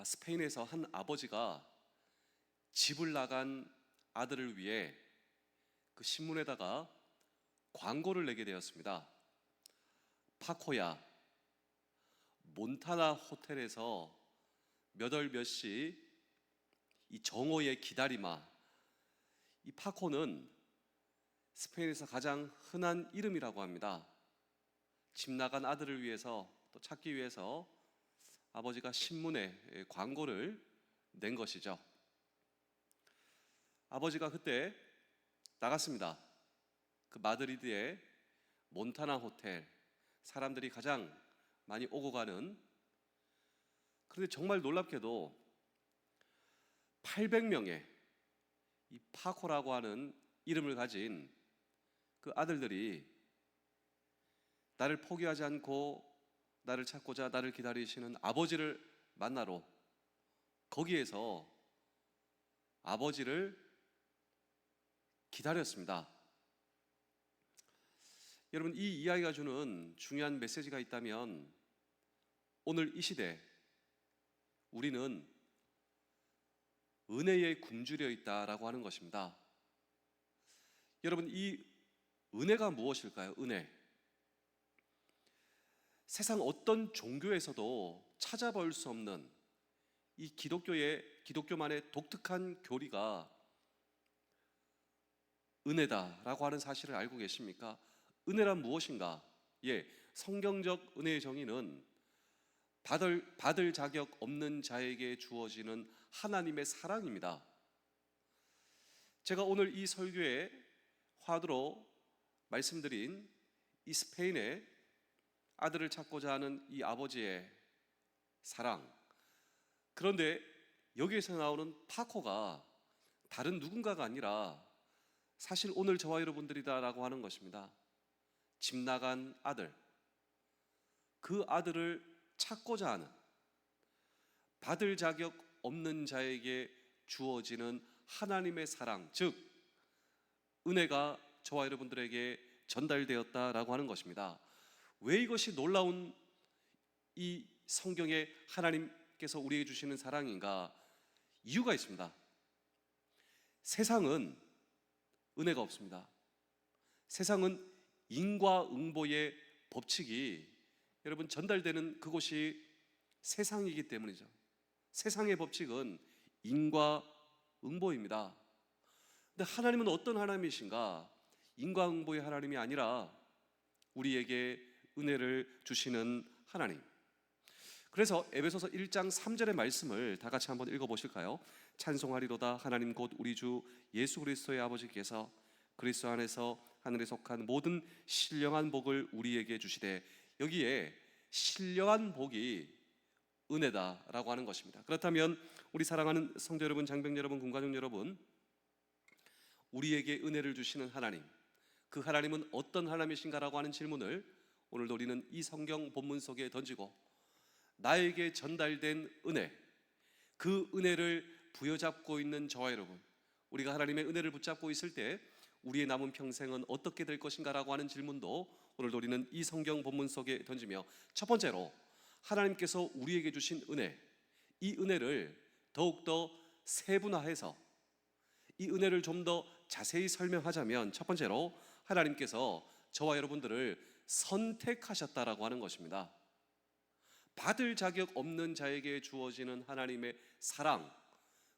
스페인에서 한 아버지가 집을 나간 아들을 위해 그 신문에다가 광고를 내게 되었습니다. 파코야, 몬타나 호텔에서 몇 월 몇 시 이 정오에 기다리마. 이 파코는 스페인에서 가장 흔한 이름이라고 합니다. 집 나간 아들을 위해서 또 찾기 위해서 아버지가 신문에 광고를 낸 것이죠. 아버지가 그때 나갔습니다. 그 마드리드의 몬타나 호텔, 사람들이 가장 많이 오고 가는, 그런데 정말 놀랍게도 800명의 이 파코라고 하는 이름을 가진 그 아들들이 나를 포기하지 않고 나를 찾고자 나를 기다리시는 아버지를 만나러 거기에서 아버지를 기다렸습니다. 여러분, 이 이야기가 주는 중요한 메시지가 있다면 오늘 이 시대 우리는 은혜에 굶주려 있다라고 하는 것입니다. 여러분, 이 은혜가 무엇일까요? 은혜. 세상 어떤 종교에서도 찾아볼 수 없는 이 기독교만의 독특한 교리가 은혜다라고 하는 사실을 알고 계십니까? 은혜란 무엇인가? 성경적 은혜의 정의는 받을 자격 없는 자에게 주어지는 하나님의 사랑입니다. 제가 오늘 이 설교의 화두로 말씀드린 이 스페인의 아들을 찾고자 하는 이 아버지의 사랑, 그런데 여기에서 나오는 파코가 다른 누군가가 아니라 사실 오늘 저와 여러분들이다라고 하는 것입니다. 집 나간 아들, 그 아들을 찾고자 하는, 받을 자격 없는 자에게 주어지는 하나님의 사랑, 즉 은혜가 저와 여러분들에게 전달되었다라고 하는 것입니다. 왜 이것이 놀라운 이 성경에 하나님께서 우리에게 주시는 사랑인가? 이유가 있습니다. 세상은 은혜가 없습니다. 세상은 인과응보의 법칙이 여러분 전달되는 그곳이 세상이기 때문이죠. 세상의 법칙은 인과응보입니다. 근데 하나님은 어떤 하나님이신가? 인과응보의 하나님이 아니라 우리에게 은혜를 주시는 하나님. 그래서 에베소서 1장 3절의 말씀을 다 같이 한번 읽어보실까요? 찬송하리로다 하나님 곧 우리 주 예수 그리스도의 아버지께서 그리스도 안에서 하늘에 속한 모든 신령한 복을 우리에게 주시되, 여기에 신령한 복이 은혜다라고 하는 것입니다. 그렇다면 우리 사랑하는 성도 여러분, 장병 여러분, 군가족 여러분, 우리에게 은혜를 주시는 하나님, 그 하나님은 어떤 하나님이신가라고 하는 질문을 오늘도 우리는 이 성경 본문 속에 던지고, 나에게 전달된 은혜, 그 은혜를 부여잡고 있는 저와 여러분, 우리가 하나님의 은혜를 붙잡고 있을 때 우리의 남은 평생은 어떻게 될 것인가라고 하는 질문도 오늘도 우리는 이 성경 본문 속에 던지며, 첫 번째로 하나님께서 우리에게 주신 은혜, 이 은혜를 더욱더 세분화해서 이 은혜를 좀 더 자세히 설명하자면, 첫 번째로 하나님께서 저와 여러분들을 선택하셨다라고 하는 것입니다. 받을 자격 없는 자에게 주어지는 하나님의 사랑,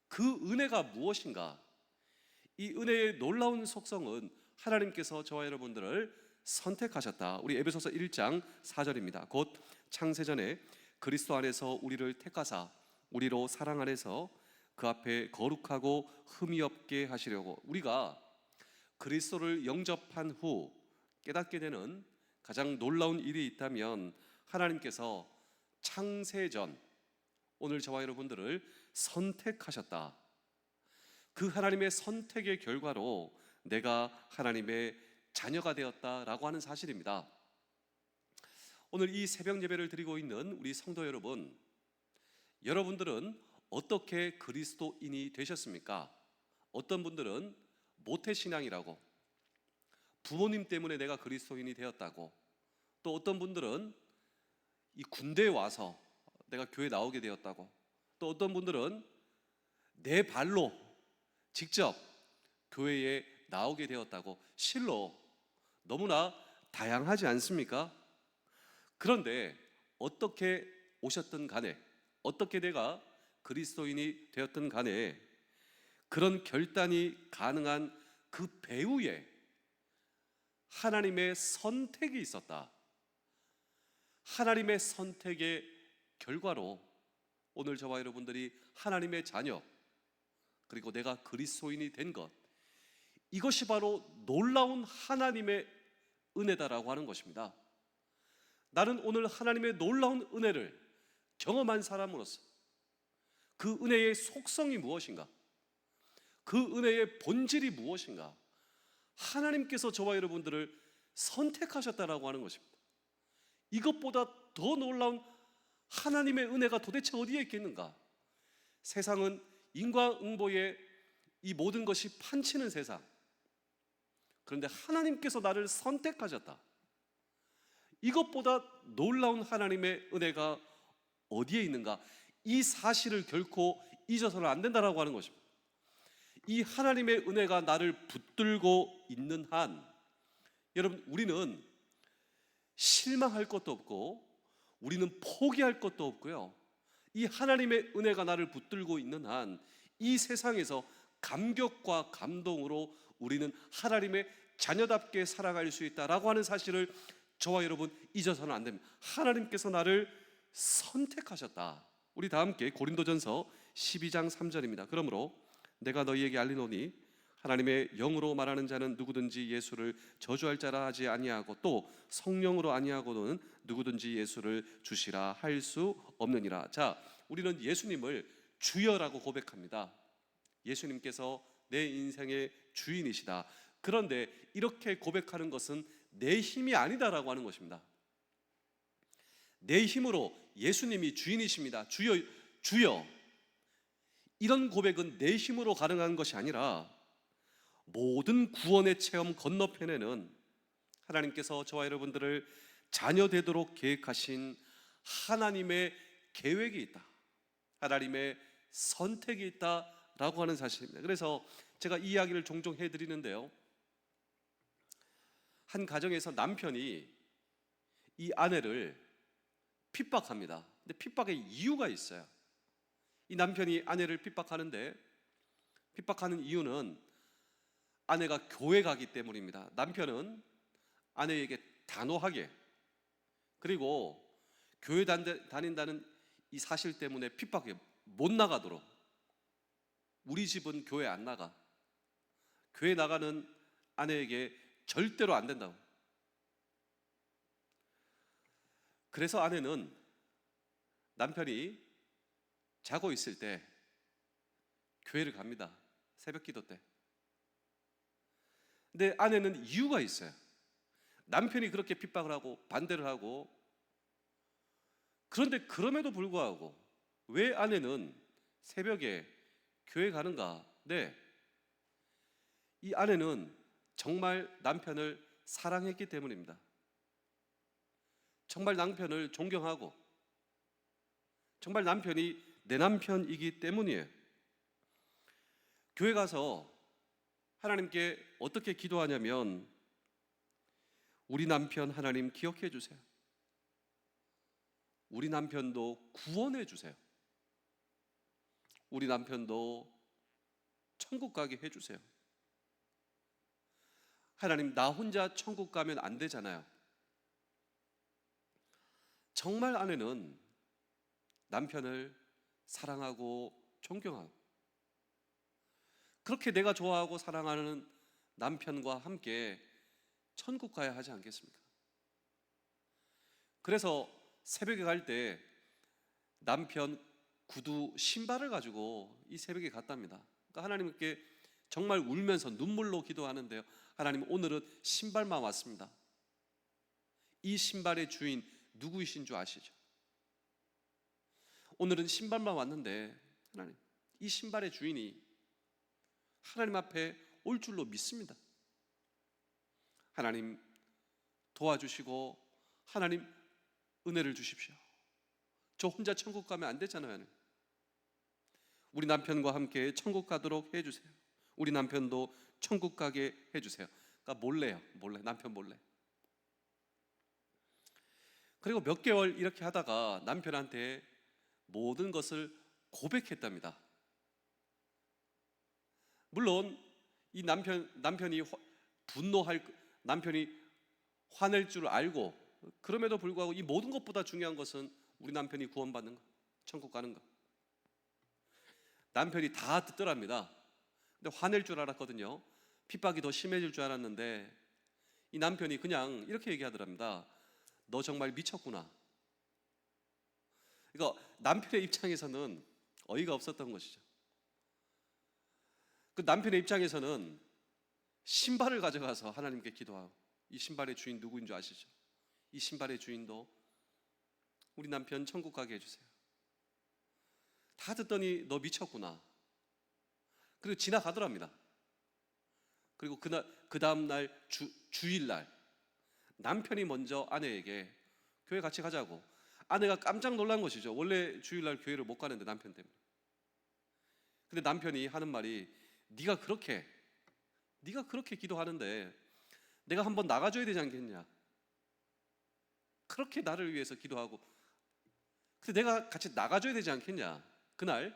그 은혜가 무엇인가? 이 은혜의 놀라운 속성은 하나님께서 저와 여러분들을 선택하셨다. 우리 에베소서 1장 4절입니다. 곧 창세전에 그리스도 안에서 우리를 택하사 우리로 사랑 안에서 그 앞에 거룩하고 흠이 없게 하시려고. 우리가 그리스도를 영접한 후 깨닫게 되는 가장 놀라운 일이 있다면, 하나님께서 창세전 오늘 저와 여러분들을 선택하셨다. 그 하나님의 선택의 결과로 내가 하나님의 자녀가 되었다라고 하는 사실입니다. 오늘 이 새벽 예배를 드리고 있는 우리 성도 여러분, 여러분들은 어떻게 그리스도인이 되셨습니까? 어떤 분들은 모태신앙이라고, 부모님 때문에 내가 그리스도인이 되었다고, 또 어떤 분들은 이 군대에 와서 내가 교회 나오게 되었다고, 또 어떤 분들은 내 발로 직접 교회에 나오게 되었다고. 실로 너무나 다양하지 않습니까? 그런데 어떻게 오셨든 간에, 어떻게 내가 그리스도인이 되었든 간에 그런 결단이 가능한 그 배후에 하나님의 선택이 있었다. 하나님의 선택의 결과로 오늘 저와 여러분들이 하나님의 자녀, 그리고 내가 그리스도인이 된 것, 이것이 바로 놀라운 하나님의 은혜다라고 하는 것입니다. 나는 오늘 하나님의 놀라운 은혜를 경험한 사람으로서 그 은혜의 속성이 무엇인가, 그 은혜의 본질이 무엇인가, 하나님께서 저와 여러분들을 선택하셨다라고 하는 것입니다. 이것보다 더 놀라운 하나님의 은혜가 도대체 어디에 있겠는가? 세상은 인과응보에 이 모든 것이 판치는 세상. 그런데 하나님께서 나를 선택하셨다. 이것보다 놀라운 하나님의 은혜가 어디에 있는가? 이 사실을 결코 잊어서는 안 된다라고 하는 것입니다. 이 하나님의 은혜가 나를 붙들고 있는 한, 여러분, 우리는 실망할 것도 없고 우리는 포기할 것도 없고요, 이 하나님의 은혜가 나를 붙들고 있는 한 이 세상에서 감격과 감동으로 우리는 하나님의 자녀답게 살아갈 수 있다라고 하는 사실을 저와 여러분 잊어서는 안 됩니다. 하나님께서 나를 선택하셨다. 우리 다 함께 고린도전서 12장 3절입니다. 그러므로 내가 너희에게 알리노니 하나님의 영으로 말하는 자는 누구든지 예수를 저주할 자라 하지 아니하고 또 성령으로 아니하고는 누구든지 예수를 주시라 할 수 없느니라. 자, 우리는 예수님을 주여라고 고백합니다. 예수님께서 내 인생의 주인이시다. 그런데 이렇게 고백하는 것은 내 힘이 아니다라고 하는 것입니다. 내 힘으로 예수님이 주인이십니다. 주여, 주여. 이런 고백은 내 힘으로 가능한 것이 아니라 모든 구원의 체험 건너편에는 하나님께서 저와 여러분들을 자녀 되도록 계획하신 하나님의 계획이 있다. 하나님의 선택이 있다라고 하는 사실입니다. 그래서 제가 이 이야기를 종종 해드리는데요, 한 가정에서 남편이 이 아내를 핍박합니다. 근데 핍박의 이유가 있어요. 이 남편이 아내를 핍박하는데 핍박하는 이유는 아내가 교회 가기 때문입니다. 남편은 아내에게 단호하게, 그리고 교회 다닌다는 이 사실 때문에 핍박해 못 나가도록, 우리 집은 교회 안 나가, 교회 나가는 아내에게 절대로 안 된다고. 그래서 아내는 남편이 자고 있을 때 교회를 갑니다. 새벽 기도 때. 근데 아내는 이유가 있어요. 남편이 그렇게 핍박을 하고 반대를 하고, 그런데 그럼에도 불구하고 왜 아내는 새벽에 교회 가는가? 네, 이 아내는 정말 남편을 사랑했기 때문입니다. 정말 남편을 존경하고 정말 남편이 내 남편이기 때문이에요. 교회 가서 하나님께 어떻게 기도하냐면, 우리 남편 하나님 기억해 주세요. 우리 남편도 구원해 주세요. 우리 남편도 천국 가게 해 주세요. 하나님, 나 혼자 천국 가면 안 되잖아요. 정말 아내는 남편을 사랑하고 존경하고, 그렇게 내가 좋아하고 사랑하는 남편과 함께 천국 가야 하지 않겠습니까? 그래서 새벽에 갈 때 남편 구두 신발을 가지고 이 새벽에 갔답니다. 그러니까 하나님께 정말 울면서 눈물로 기도하는데요, 하나님, 오늘은 신발만 왔습니다. 이 신발의 주인 누구이신 줄 아시죠? 오늘은 신발만 왔는데 하나님, 이 신발의 주인이 하나님 앞에 올 줄로 믿습니다. 하나님 도와주시고 하나님 은혜를 주십시오. 저 혼자 천국 가면 안 되잖아요. 우리 남편과 함께 천국 가도록 해주세요. 우리 남편도 천국 가게 해주세요. 그러니까 몰래요. 남편 몰래. 그리고 몇 개월 이렇게 하다가 남편한테 모든 것을 고백했답니다. 물론 이 남편이 화낼 줄 알고, 그럼에도 불구하고 이 모든 것보다 중요한 것은 우리 남편이 구원받는 것, 천국 가는 것. 남편이 다 듣더랍니다. 근데 화낼 줄 알았거든요. 핍박이 더 심해질 줄 알았는데 이 남편이 그냥 이렇게 얘기하더랍니다. 너 정말 미쳤구나. 이거 남편의 입장에서는 어이가 없었던 것이죠. 그 남편의 입장에서는 신발을 가져가서 하나님께 기도하고, 이 신발의 주인 누구인 줄 아시죠? 이 신발의 주인도 우리 남편 천국 가게 해주세요. 다 듣더니 너 미쳤구나. 그리고 지나가더랍니다. 그리고 그 다음날 주일날 남편이 먼저 아내에게 교회 같이 가자고. 아내가 깜짝 놀란 것이죠. 원래 주일날 교회를 못 가는데 남편 때문에. 근데 남편이 하는 말이, 네가 그렇게 기도하는데 내가 한번 나가줘야 되지 않겠냐. 그렇게 나를 위해서 기도하고, 근데 내가 같이 나가줘야 되지 않겠냐. 그날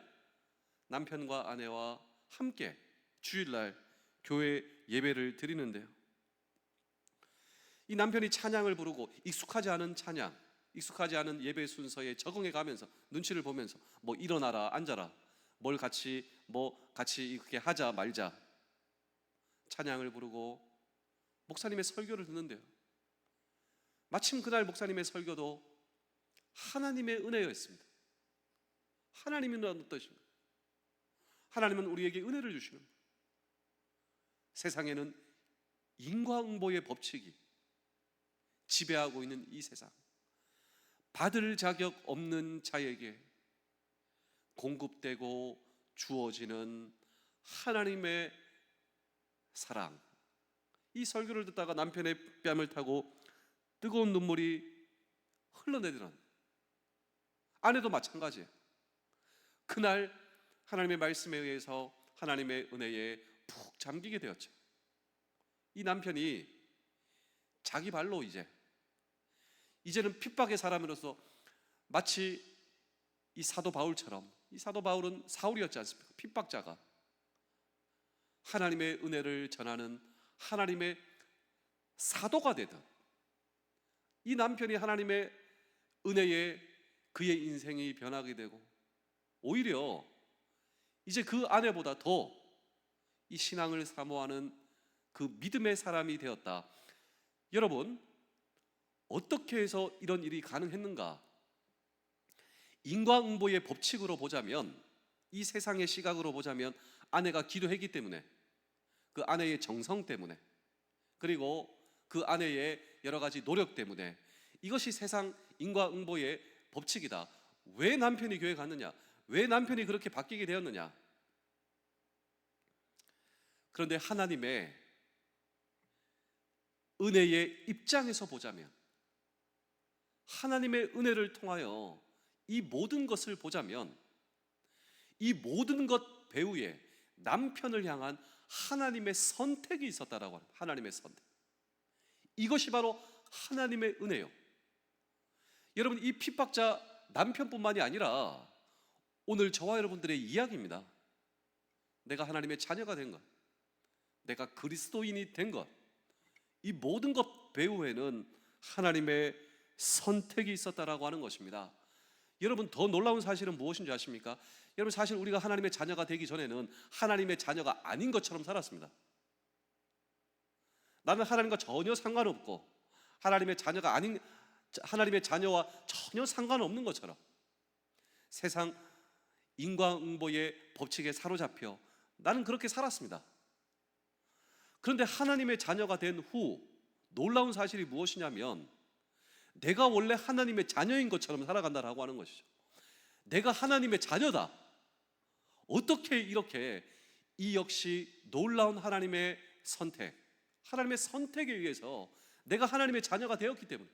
남편과 아내와 함께 주일날 교회 예배를 드리는데요, 이 남편이 찬양을 부르고 익숙하지 않은 찬양, 익숙하지 않은 예배 순서에 적응해 가면서 눈치를 보면서 뭐 일어나라 앉아라, 뭘 같이 이렇게 하자 말자, 찬양을 부르고 목사님의 설교를 듣는데요, 마침 그날 목사님의 설교도 하나님의 은혜였습니다. 하나님은 어떠십니까? 하나님은 우리에게 은혜를 주시는 거예요. 세상에는 인과응보의 법칙이 지배하고 있는 이 세상, 받을 자격 없는 자에게 공급되고 주어지는 하나님의 사랑. 이 설교를 듣다가 남편의 뺨을 타고 뜨거운 눈물이 흘러내리는, 아내도 마찬가지예요. 그날 하나님의 말씀에 의해서 하나님의 은혜에 푹 잠기게 되었죠. 이 남편이 자기 발로 이제는 핍박의 사람으로서 마치 이 사도 바울처럼, 이 사도 바울은 사울이었지 않습니까? 핍박자가 하나님의 은혜를 전하는 하나님의 사도가 되듯, 이 남편이 하나님의 은혜에 그의 인생이 변하게 되고, 오히려 이제 그 아내보다 더 이 신앙을 사모하는 그 믿음의 사람이 되었다. 여러분, 어떻게 해서 이런 일이 가능했는가? 인과응보의 법칙으로 보자면, 이 세상의 시각으로 보자면 아내가 기도했기 때문에, 그 아내의 정성 때문에, 그리고 그 아내의 여러 가지 노력 때문에, 이것이 세상 인과응보의 법칙이다. 왜 남편이 교회 갔느냐? 왜 남편이 그렇게 바뀌게 되었느냐? 그런데 하나님의 은혜의 입장에서 보자면, 하나님의 은혜를 통하여 이 모든 것을 보자면, 이 모든 것 배후에 남편을 향한 하나님의 선택이 있었다라고 합니다. 하나님의 선택. 이것이 바로 하나님의 은혜요. 여러분, 이 핍박자 남편뿐만이 아니라 오늘 저와 여러분들의 이야기입니다. 내가 하나님의 자녀가 된 것, 내가 그리스도인이 된 것, 이 모든 것 배후에는 하나님의 선택이 있었다라고 하는 것입니다. 여러분, 더 놀라운 사실은 무엇인 줄 아십니까? 여러분, 사실 우리가 하나님의 자녀가 되기 전에는 하나님의 자녀가 아닌 것처럼 살았습니다. 나는 하나님과 전혀 상관없고, 하나님의 자녀가 아닌, 하나님의 자녀와 전혀 상관없는 것처럼 세상 인과응보의 법칙에 사로잡혀 나는 그렇게 살았습니다. 그런데 하나님의 자녀가 된 후 놀라운 사실이 무엇이냐면, 내가 원래 하나님의 자녀인 것처럼 살아간다라고 하는 것이죠. 내가 하나님의 자녀다. 어떻게 이렇게, 이 역시 놀라운 하나님의 선택, 하나님의 선택에 의해서 내가 하나님의 자녀가 되었기 때문에,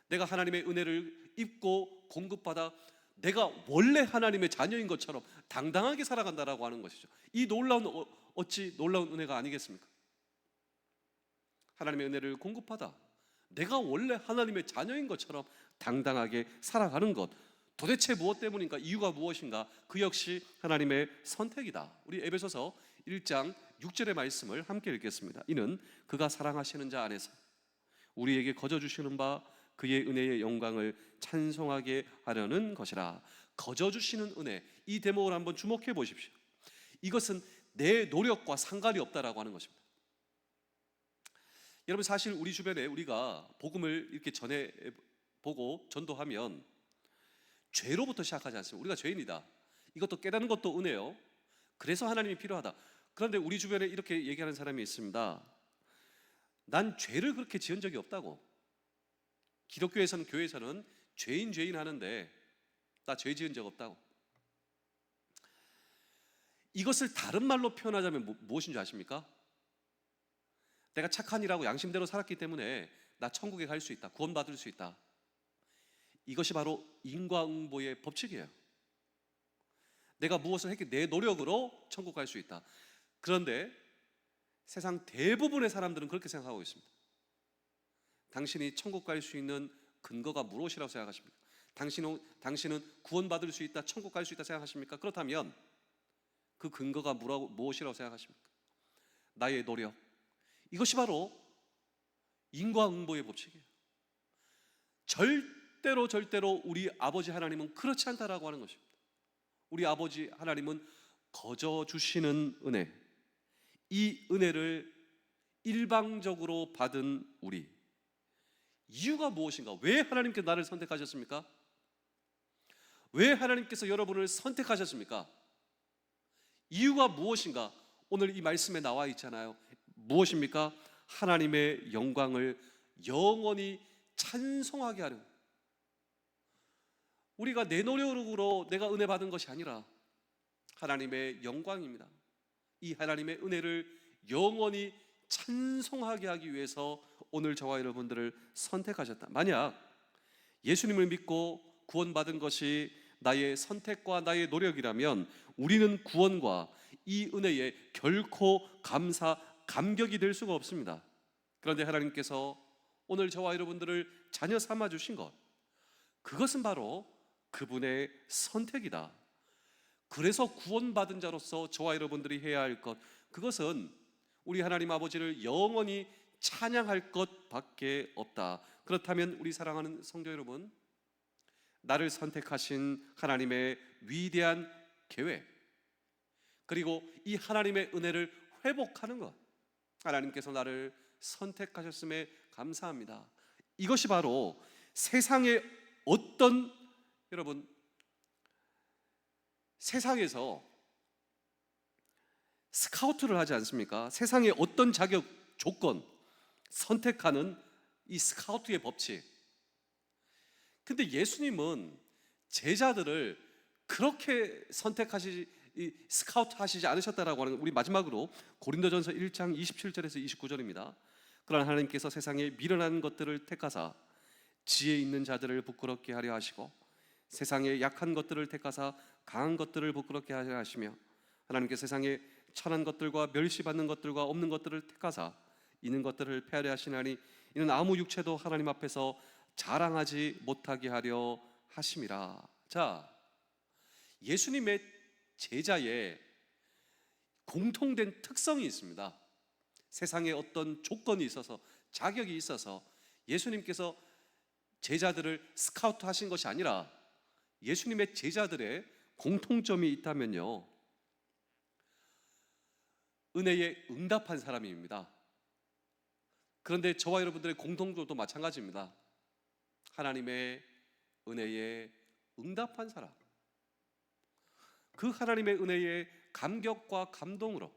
내가 하나님의 은혜를 입고 공급받아 내가 원래 하나님의 자녀인 것처럼 당당하게 살아간다라고 하는 것이죠. 이 놀라운 어찌 놀라운 은혜가 아니겠습니까? 하나님의 은혜를 공급하다 내가 원래 하나님의 자녀인 것처럼 당당하게 살아가는 것, 도대체 무엇 때문인가? 이유가 무엇인가? 그 역시 하나님의 선택이다. 우리 에베소서 1장 6절의 말씀을 함께 읽겠습니다. 이는 그가 사랑하시는 자 안에서 우리에게 거저 주시는 바 그의 은혜의 영광을 찬송하게 하려는 것이라. 거저 주시는 은혜, 이 대목을 한번 주목해 보십시오. 이것은 내 노력과 상관이 없다라고 하는 것입니다. 여러분, 사실 우리 주변에 우리가 복음을 이렇게 전해 보고 전도하면 죄로부터 시작하지 않습니까? 우리가 죄인이다, 이것도 깨닫는 것도 은혜요. 그래서 하나님이 필요하다. 그런데 우리 주변에 이렇게 얘기하는 사람이 있습니다. 난 죄를 그렇게 지은 적이 없다고. 기독교에서는, 교회에서는 죄인 하는데 나 죄 지은 적 없다고. 이것을 다른 말로 표현하자면 무엇인 줄 아십니까? 내가 착한 일하고 양심대로 살았기 때문에 나 천국에 갈 수 있다, 구원받을 수 있다. 이것이 바로 인과응보의 법칙이에요. 내가 무엇을 했기, 내 노력으로 천국 갈 수 있다. 그런데 세상 대부분의 사람들은 그렇게 생각하고 있습니다. 당신이 천국 갈 수 있는 근거가 무엇이라고 생각하십니까? 당신은 구원받을 수 있다, 천국 갈 수 있다 생각하십니까? 그렇다면 그 근거가 무엇이라고 생각하십니까? 나의 노력. 이것이 바로 인과응보의 법칙이에요. 절대로 우리 아버지 하나님은 그렇지 않다라고 하는 것입니다. 우리 아버지 하나님은 거저 주시는 은혜, 이 은혜를 일방적으로 받은 우리, 이유가 무엇인가? 왜 하나님께서 나를 선택하셨습니까? 왜 하나님께서 여러분을 선택하셨습니까? 이유가 무엇인가? 오늘 이 말씀에 나와 있잖아요. 무엇입니까? 하나님의 영광을 영원히 찬송하게 하려. 우리가 내 노력으로 내가 은혜 받은 것이 아니라 하나님의 영광입니다. 이 하나님의 은혜를 영원히 찬송하게 하기 위해서 오늘 저와 여러분들을 선택하셨다. 만약 예수님을 믿고 구원받은 것이 나의 선택과 나의 노력이라면 우리는 구원과 이 은혜에 결코 감격이 될 수가 없습니다. 그런데 하나님께서 오늘 저와 여러분들을 자녀 삼아 주신 것, 그것은 바로 그분의 선택이다. 그래서 구원받은 자로서 저와 여러분들이 해야 할 것, 그것은 우리 하나님 아버지를 영원히 찬양할 것밖에 없다. 그렇다면 우리 사랑하는 성도 여러분, 나를 선택하신 하나님의 위대한 계획, 그리고 이 하나님의 은혜를 회복하는 것, 하나님께서 나를 선택하셨음에 감사합니다. 이것이 바로 세상에 여러분, 세상에서 스카우트를 하지 않습니까? 세상의 어떤 자격, 조건 선택하는 이 스카우트의 법칙. 근데 예수님은 제자들을 그렇게 스카우트 하시지 않으셨다라고 하는, 우리 마지막으로 고린도전서 1장 27절에서 29절입니다. 그러나 하나님께서 세상에 미련한 것들을 택하사 지혜 있는 자들을 부끄럽게 하려 하시고 세상에 약한 것들을 택하사 강한 것들을 부끄럽게 하려 하시며 하나님께서 세상에 천한 것들과 멸시받는 것들과 없는 것들을 택하사 있는 것들을 폐하려 하시나니 이는 아무 육체도 하나님 앞에서 자랑하지 못하게 하려 하심이라. 자, 예수님의 제자의 공통된 특성이 있습니다. 세상에 어떤 조건이 있어서, 자격이 있어서 예수님께서 제자들을 스카우트 하신 것이 아니라 예수님의 제자들의 공통점이 있다면요, 은혜에 응답한 사람입니다. 그런데 저와 여러분들의 공통점도 마찬가지입니다. 하나님의 은혜에 응답한 사람, 그 하나님의 은혜에 감격과 감동으로,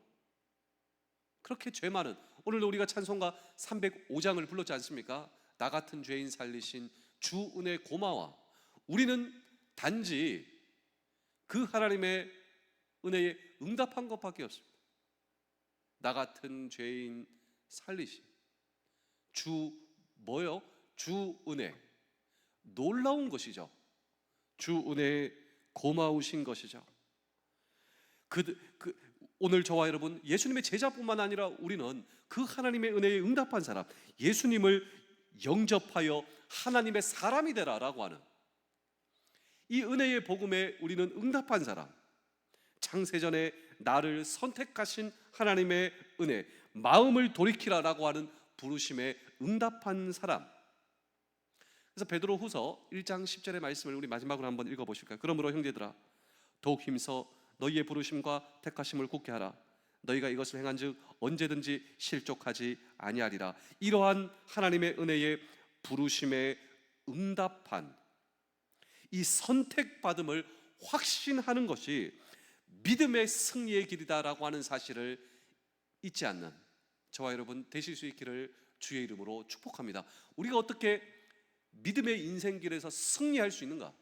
그렇게 죄 많은, 오늘도 우리가 찬송가 305장을 불렀지 않습니까? 나 같은 죄인 살리신 주 은혜 고마워. 우리는 단지 그 하나님의 은혜에 응답한 것밖에 없습니다. 나 같은 죄인 살리신 주, 주 은혜. 놀라운 것이죠. 주 은혜에 고마우신 것이죠. 오늘 저와 여러분, 예수님의 제자뿐만 아니라 우리는 그 하나님의 은혜에 응답한 사람, 예수님을 영접하여 하나님의 사람이 되라라고 하는 이 은혜의 복음에 우리는 응답한 사람, 창세전에 나를 선택하신 하나님의 은혜, 마음을 돌이키라라고 하는 부르심에 응답한 사람. 그래서 베드로후서 1장 10절의 말씀을 우리 마지막으로 한번 읽어보실까요? 그러므로 형제들아, 더욱 힘써 너희의 부르심과 택하심을 굳게 하라. 너희가 이것을 행한즉 언제든지 실족하지 아니하리라. 이러한 하나님의 은혜의 부르심에 응답한 이 선택받음을 확신하는 것이 믿음의 승리의 길이다라고 하는 사실을 잊지 않는 저와 여러분 되실 수 있기를 주의 이름으로 축복합니다. 우리가 어떻게 믿음의 인생길에서 승리할 수 있는가?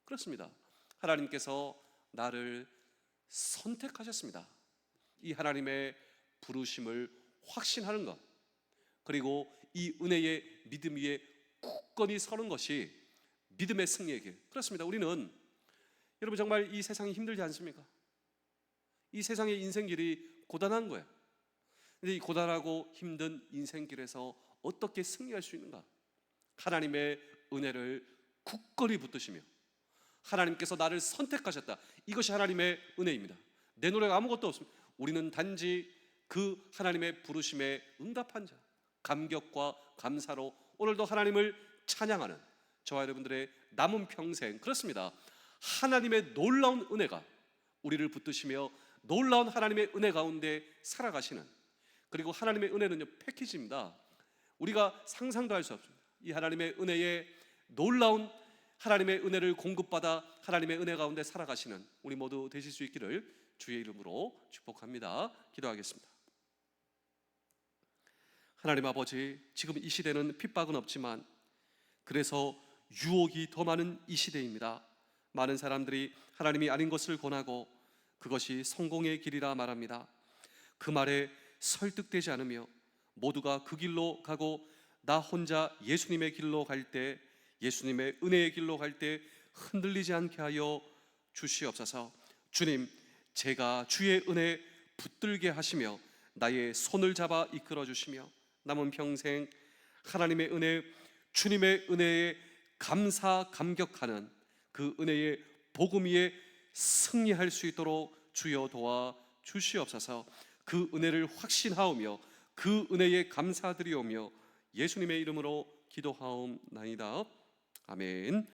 그렇습니다. 하나님께서 나를 선택하셨습니다. 이 하나님의 부르심을 확신하는 것, 그리고 이 은혜의 믿음 위에 굳건히 서는 것이 믿음의 승리의 길. 그렇습니다. 우리는 여러분 정말 이 세상이 힘들지 않습니까? 이 세상의 인생길이 고단한 거예요. 근데 이 고단하고 힘든 인생길에서 어떻게 승리할 수 있는가? 하나님의 은혜를 굳건히 붙드시며 하나님께서 나를 선택하셨다. 이것이 하나님의 은혜입니다. 내 노래가 아무것도 없습니다. 우리는 단지 그 하나님의 부르심에 응답한 자, 감격과 감사로 오늘도 하나님을 찬양하는 저와 여러분들의 남은 평생, 그렇습니다. 하나님의 놀라운 은혜가 우리를 붙드시며 놀라운 하나님의 은혜 가운데 살아가시는, 그리고 하나님의 은혜는요 패키지입니다. 우리가 상상도 할 수 없습니다. 이 하나님의 은혜에 놀라운 하나님의 은혜를 공급받아 하나님의 은혜 가운데 살아가시는 우리 모두 되실 수 있기를 주의 이름으로 축복합니다. 기도하겠습니다. 하나님 아버지, 지금 이 시대는 핍박은 없지만 그래서 유혹이 더 많은 이 시대입니다. 많은 사람들이 하나님이 아닌 것을 권하고 그것이 성공의 길이라 말합니다. 그 말에 설득되지 않으며 모두가 그 길로 가고 나 혼자 예수님의 길로 갈 때, 예수님의 은혜의 길로 갈 때 흔들리지 않게 하여 주시옵소서. 주님, 제가 주의 은혜에 붙들게 하시며 나의 손을 잡아 이끌어 주시며 남은 평생 하나님의 은혜, 주님의 은혜에 감사 감격하는 그 은혜의 복음 위에 승리할 수 있도록 주여 도와 주시옵소서. 그 은혜를 확신하오며 그 은혜에 감사드리오며 예수님의 이름으로 기도하옵나이다. 아멘.